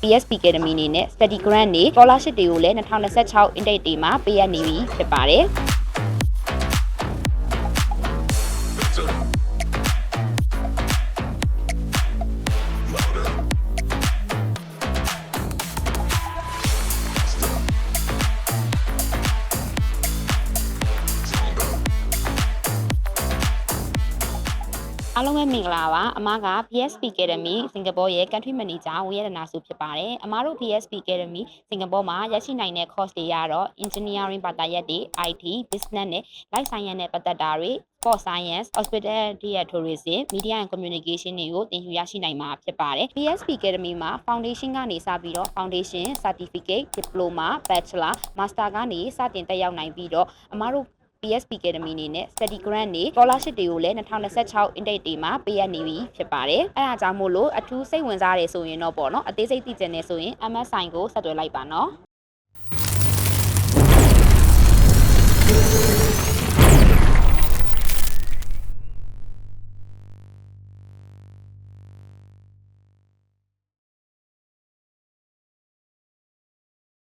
PSP Academy အနေနဲ့ study grant တွေ scholarship တွေကိုလည်း2026 intake တွေမှာပေးရနေပြီဖြစ်ပါတယ်အားလုံးပဲမင်္ဂလာပါအမက PSP Academy စင်ကာပူရဲ့ Country Manager ဝေယရနာစုဖြစ်ပါတယ်အမတို့ PSP Academy စင်ကာပူမှာရရှိနိုင်တဲ့ course တွေကတော့ Engineering ဘာသာရပ်တွေ IT Business နဲ့ Life Science နဲ့ပတ်သက်တာတွေ Sport Science Hospitality and Tourism Media and Communication တွေကိုသင်ယူရရှိနိုင်မှာဖြစ်ပါတယ် PSP Academy မှာ Foundation ကနေစပြီးတော့ Foundation Certificate Diploma Bachelor Master ကနေစတင်တက်ရောက်နိုင်ပြီးတော့အမတို့PSP Academy အနေနဲ့ study grant တွေ scholarship တွေကိုလည်း2026 intake တွေမှာပေးရနေပြီဖြစ်ပါတယ်။အဲဒါကြောင့်မို့လို့အထူးစိတ်ဝင်စားတယ်ဆိုရင်တော့ပေါ့နော်အသေးစိတ်သိချင်နေဆိုရင် MS Sign ကိုဆက်သွယ်လိုက်ပါနော်။